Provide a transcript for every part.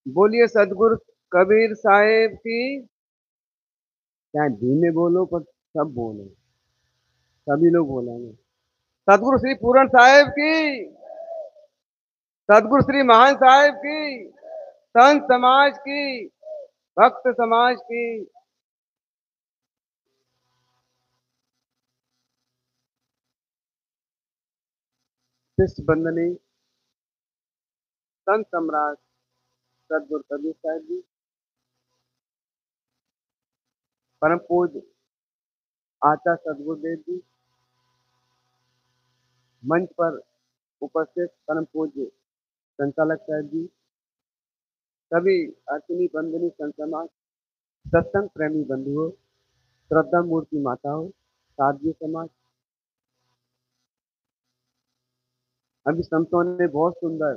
बोलिए सदगुरु कबीर साहेब की। चाहे धीमे बोलो पर सब बोलो, सभी लोग बोलेंगे। सदगुरु श्री पूरण साहेब की, सदगुरु श्री महान साहेब की, संत समाज की, भक्त समाज की। शिष्य बंदनी संत सम्राट सदगुरु कबीर साहिब जी, परम पूज्य आचार्य सदगुरुदेव जी, मंच पर उपस्थित परम पूज्य संचालक साहब जी, सभी अर्चनी बंदनी संत समाज, सत्संग प्रेमी बंधुओं, श्रद्धा मूर्ति माताओं, साध्वी समाज। अभी संतों ने बहुत सुंदर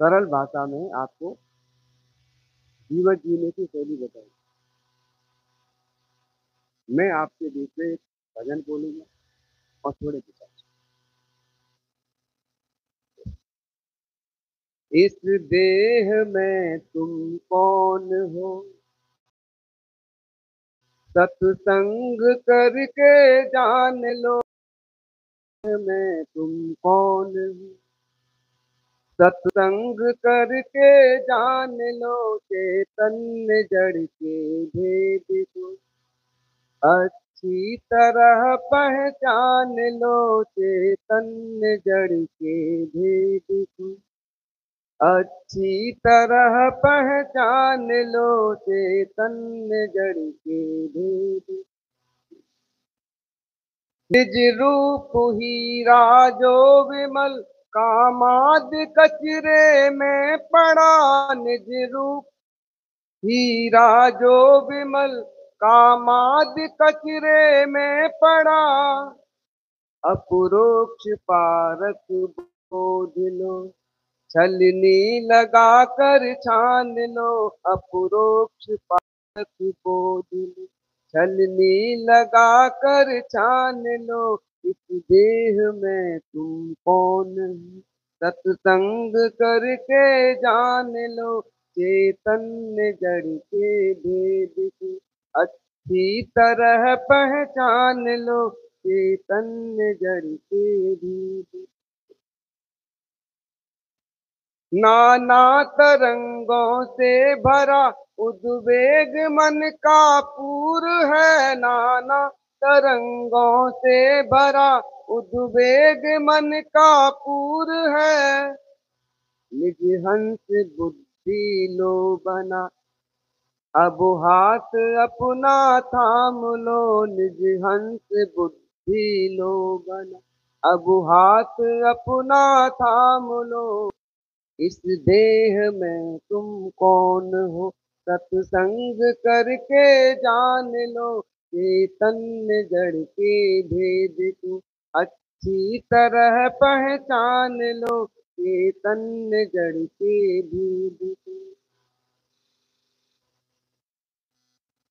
सरल भाषा में आपको जीवन जीने की शैली बताई। मैं आपके बीच में एक भजन बोलूंगा और थोड़े विचार। इस देह में तुम कौन हो, सत्संग करके जान लो। मैं तुम कौन हो, सत्संग करके जान लो। चैतन्य जड़ के भेद को अच्छी तरह पहचान लो। चैतन्य जड़ के भेद को अच्छी तरह पहचान लो। चैतन्य जड़ के भेद निज रूप हीरा जो विमल कामाद कचरे में पड़ा। निज रूप हीरा जो विमल कामाद कचरे में पड़ा। अपरोक्ष पारक बोध लो, छलनी लगा कर छान लो। अपरोक्ष पारक बोध लो, छलनी लगा कर छान लो। इस देह में तुम कौन हो, सत्संग करके जान लो। चैतन्य जड़ के भेद को अच्छी तरह पहचान लो। चैतन्य जड़ के भेद नाना तरंगों से भरा उद्वेग मन का पूर है। नाना तरंगों से भरा उद्वेग मन का पूर है। निज हंस बुद्धि लो बना, अब हाथ अपना थाम लो। निज हंस बुद्धि लो बना, अब हाथ अपना थाम लो। इस देह में तुम कौन हो, सत्संग करके जान लो। चैतन्य जड़ के भेद को अच्छी तरह पहचान लो। चैतन्य जड़ के भेद को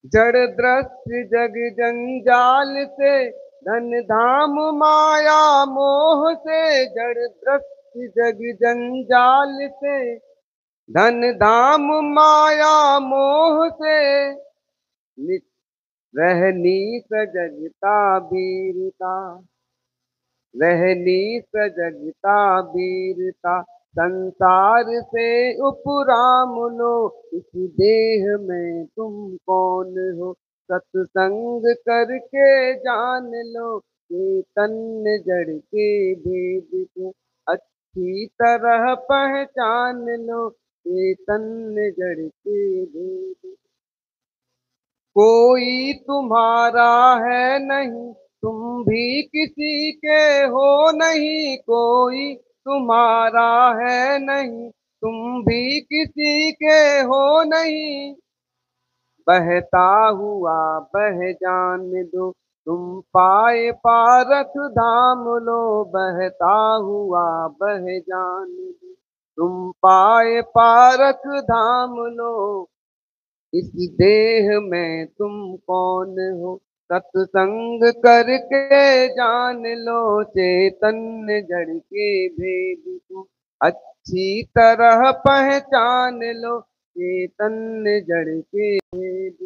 जड़ दृश्य जग जंजाल से, धन धाम माया मोह से। जड़ दृश्य जग जंजाल से, धन धाम माया मोह से। रहनी सजगता वीरता, रहनी सजगता वीरता। संसार से उपराम लो। इस देह में तुम कौन हो, सत्संग करके जान लो। चैतन्य जड़ के भेद को अच्छी तरह पहचान लो। चैतन्य जड़ के भेद कोई तुम्हारा है नहीं, तुम भी किसी के हो नहीं। कोई तुम्हारा है नहीं, तुम भी किसी के हो नहीं। बहता हुआ बह जान दो, तुम पाए पारक धाम लो। बहता हुआ बह जान दो, तुम पाए पारक धाम लो। इस देह में तुम कौन हो, सत्संग करके जान लो। चैतन्य जड़ के भेद को अच्छी तरह पहचान लो चैतन्य जड़ के भेद।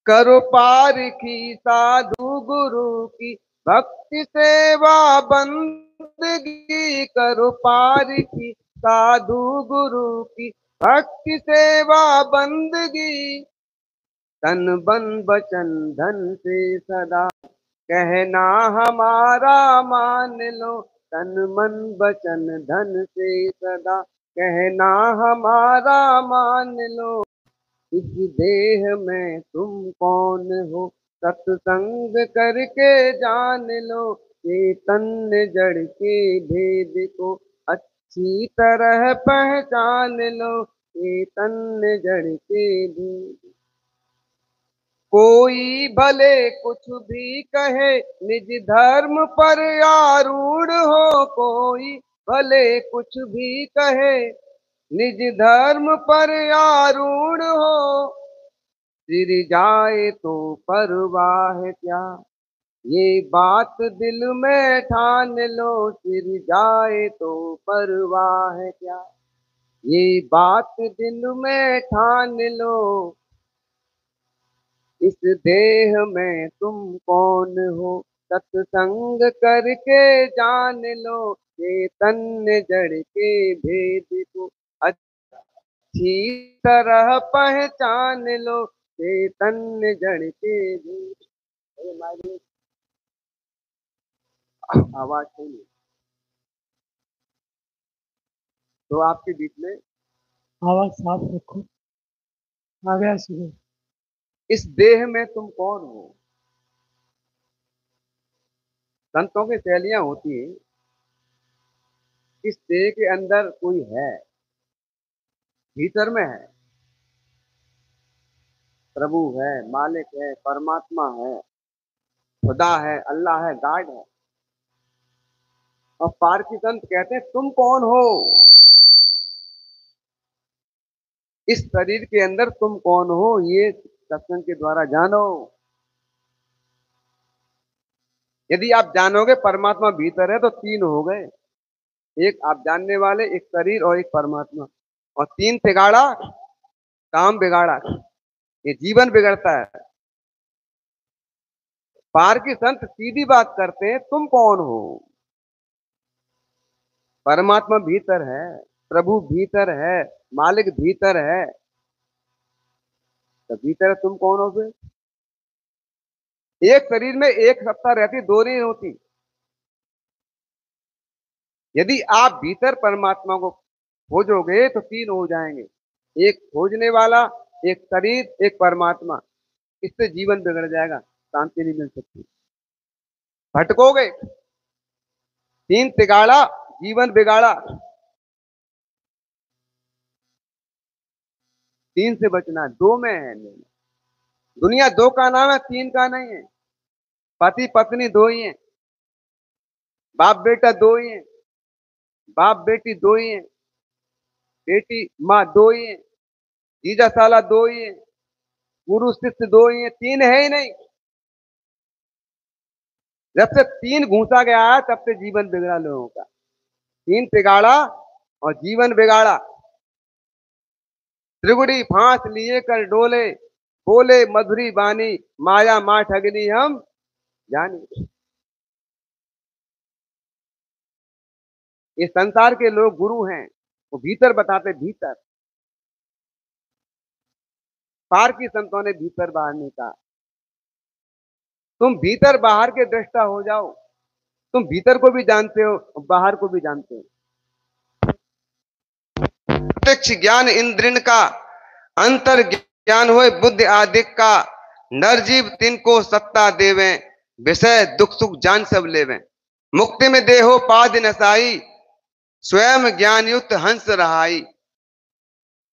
करो पारखी साधु गुरु की भक्ति सेवा बंदगी। करो पारखी साधु गुरु की भक्ति सेवा बंदगी। तन बन बचन धन से सदा कहना हमारा मान लो। तन मन बचन धन से सदा कहना हमारा मान लो। इस देह में तुम कौन हो सत्संग करके जान लो। चैतन्य जड़ के भेद को अच्छी तरह पहचान लो। चैतन्य जड़ के भेद। कोई भले कुछ भी कहे निज धर्म पर आरूढ़ हो। कोई भले कुछ भी कहे निज धर्म पर आरूढ़ हो। सिर जाए तो परवाह क्या ये बात दिल में ठान लो। सिर जाए तो परवाह क्या ये बात दिल में ठान लो। इस देह में तुम कौन हो सत्संग करके जान लो। चैतन्य जड़ के भेद को अच्छी तरह पहचान लो। चैतन्य जड़ के भेद। आवाज सुनिए तो आपके बीच में आवाज साफ रखो। आ गया शुरू। इस देह में तुम कौन हो। संतों की शैलियां होती है। इस देह के अंदर कोई है, भीतर में है, प्रभु है, मालिक है, परमात्मा है, खुदा है, अल्लाह है, गाड है। और पारसी संत कहते हैं तुम कौन हो। इस शरीर के अंदर तुम कौन हो ये सत्संग के द्वारा जानो। यदि आप जानोगे परमात्मा भीतर है तो तीन हो गए। एक आप जानने वाले, एक शरीर और एक परमात्मा। और तीन तिगाड़ा काम बिगाड़ा, ये जीवन बिगड़ता है। पार की संत सीधी बात करते हैं तुम कौन हो। परमात्मा भीतर है, प्रभु भीतर है, मालिक भीतर है, तो भीतर तुम कौन हो फिर। एक शरीर में एक सत्ता रहती, दो नहीं होती। यदि आप भीतर परमात्मा को खोजोगे तो तीन हो जाएंगे, एक खोजने वाला, एक शरीर, एक परमात्मा। इससे जीवन बिगड़ जाएगा, शांति नहीं मिल सकती, भटकोगे। तीन तिगाड़ा जीवन बिगाड़ा। तीन से बचना है, दो में है। दुनिया दो का नाम है, तीन का नहीं है। पति पत्नी दो ही हैं, बाप बेटा दो ही हैं, बाप बेटी दो ही हैं, बेटी माँ दो ही हैं, जीजा साला दो ही हैं, गुरु शिष्य दो ही हैं, तीन है ही नहीं। जब से तीन घुसा गया है तब से जीवन बिगड़ा लोगों का। तीन बिगाड़ा और जीवन बिगाड़ा। त्रिगुड़ी फांस लिए कर डोले, बोले मधुरी बानी, माया माँ ठगनी हम जानी। ये संसार के लोग गुरु हैं, वो भीतर बताते, भीतर। पार की संतों ने भीतर बाहर नहीं कहा। तुम भीतर बाहर के दृष्टा हो जाओ। तुम भीतर को भी जानते हो, बाहर को भी जानते हो। प्रत्यक्ष ज्ञान इंद्रिन का, अंतर ज्ञान होए बुद्धि आदिक का। नरजीव तिनको सत्ता देवे, विषय दुख सुख जान सब लेवे। मुक्ति में देहो पाद नसाई, स्वयं ज्ञान युक्त हंस रहाई।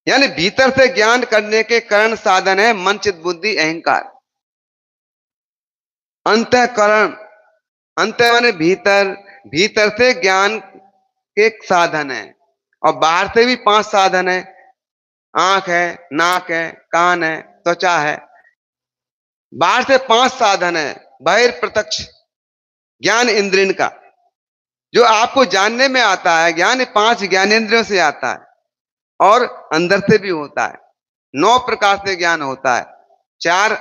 यानी भीतर से ज्ञान करने के कारण साधन है मन चित बुद्धि अहंकार। अंतःकरण, अंत माने भीतर, भीतर से ज्ञान के साधन है। और बाहर से भी पांच साधन है, आंख है, नाक है, कान है, त्वचा है। बाहर से पांच साधन है। बहिर्प्रत्यक्ष ज्ञान इंद्रियन का, जो आपको जानने में आता है। ज्ञान 5 ज्ञानेंद्रियों से आता है और अंदर से भी होता है। 9 प्रकार से ज्ञान होता है, 4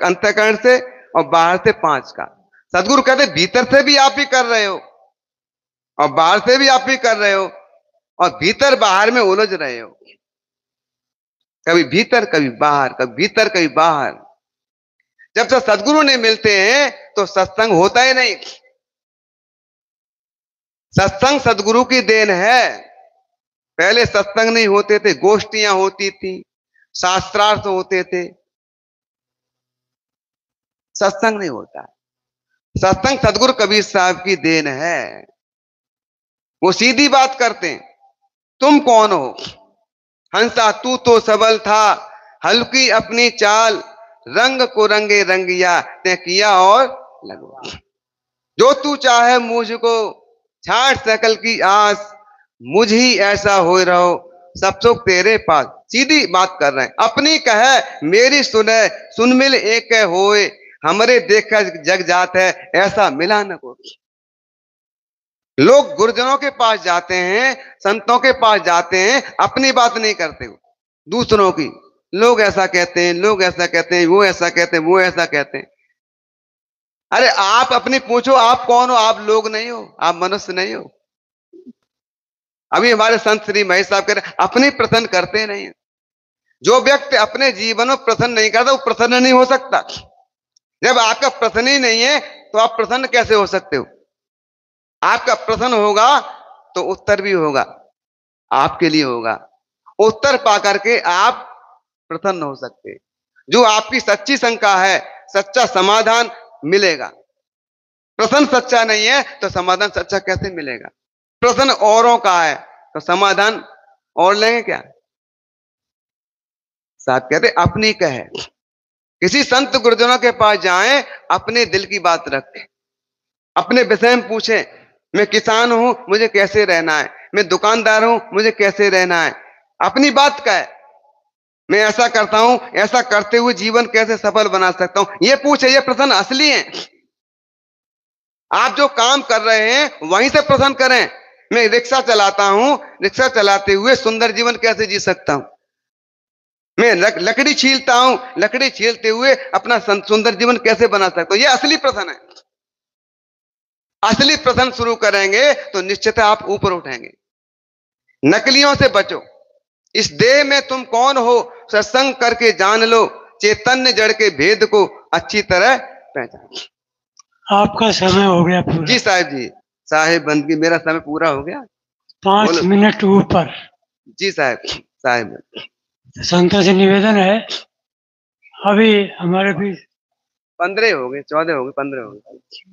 अंतःकरण से और बाहर से 5 का। सदगुरु कहते भीतर से भी आप ही कर रहे हो और बाहर से भी आप ही कर रहे हो और भीतर बाहर में उलझ रहे हो, कभी भीतर कभी बाहर, कभी भीतर कभी बाहर। जब तक सदगुरु नहीं मिलते हैं तो सत्संग होता ही नहीं। सत्संग सदगुरु की देन है। पहले सत्संग नहीं होते थे, गोष्ठियां होती थी, शास्त्रार्थ होते थे, सत्संग नहीं होता। सत्संग सदगुरु कबीर साहब की देन है। वो सीधी बात करते हैं, तुम कौन हो हंसा, तू तो सबल था, हल्की अपनी चाल, रंग को रंगे रंगिया, ते किया और लगवा। जो तू चाहे मुझको, छाड़ सकल की आस, मुझ ही ऐसा हो रहो, सब सुख तेरे पास। सीधी बात कर रहे हैं। अपनी कहे मेरी सुने, सुन मिल एक होए, हमरे देखा जग जात है, ऐसा मिला न को। लोग गुरुजनों के पास जाते हैं, संतों के पास जाते हैं, अपनी बात नहीं करते हो, दूसरों की। लोग ऐसा कहते हैं, लोग ऐसा कहते हैं, वो ऐसा कहते हैं, वो ऐसा कहते हैं। अरे आप अपनी पूछो, आप कौन हो? आप लोग नहीं हो, आप मनुष्य नहीं हो। अभी हमारे संत श्री महेश साहब कह रहे अपनी प्रसन्न करते नहीं है। जो व्यक्ति अपने जीवन में प्रसन्न नहीं करता वो प्रसन्न नहीं हो सकता। जब आपका प्रसन्न ही नहीं है तो आप प्रसन्न कैसे हो सकते हो? आपका प्रसन्न होगा तो उत्तर भी होगा, आपके लिए होगा। उत्तर पा करके आप प्रसन्न हो सकते। जो आपकी सच्ची शंका है, सच्चा समाधान मिलेगा। प्रसन्न सच्चा नहीं है तो समाधान सच्चा कैसे मिलेगा? प्रश्न औरों का है तो समाधान और लेंगे क्या? साहब कहते अपनी कहे। किसी संत गुरुजनों के पास जाएं, अपने दिल की बात रखें, अपने विषय में पूछें। मैं किसान हूं, मुझे कैसे रहना है? मैं दुकानदार हूं, मुझे कैसे रहना है? अपनी बात कहे। मैं ऐसा करता हूं, ऐसा करते हुए जीवन कैसे सफल बना सकता हूं, ये पूछे। ये प्रश्न असली है। आप जो काम कर रहे हैं वहीं से प्रश्न करें। मैं रिक्शा चलाता हूं, रिक्शा चलाते हुए सुंदर जीवन कैसे जी सकता हूं? मैं लकड़ी छीलता हूं, लकड़ी छीलते हुए अपना सुंदर जीवन कैसे बना सकता हूं? ये असली प्रश्न है। असली प्रश्न शुरू करेंगे तो निश्चित आप ऊपर उठेंगे। नकलियों से बचो। इस देह में तुम कौन हो, सत्संग करके जान लो, चैतन्य जड़ के भेद को अच्छी तरह पहचान। आपका समय हो गया पूरा। जी साहिब जी, साहिब बंदगी, मेरा समय पूरा हो गया। 5 मिनट ऊपर। जी साहब, साहिब संतों से निवेदन है, अभी हमारे भी 15 हो गए, 14 हो गए, 15 हो गए।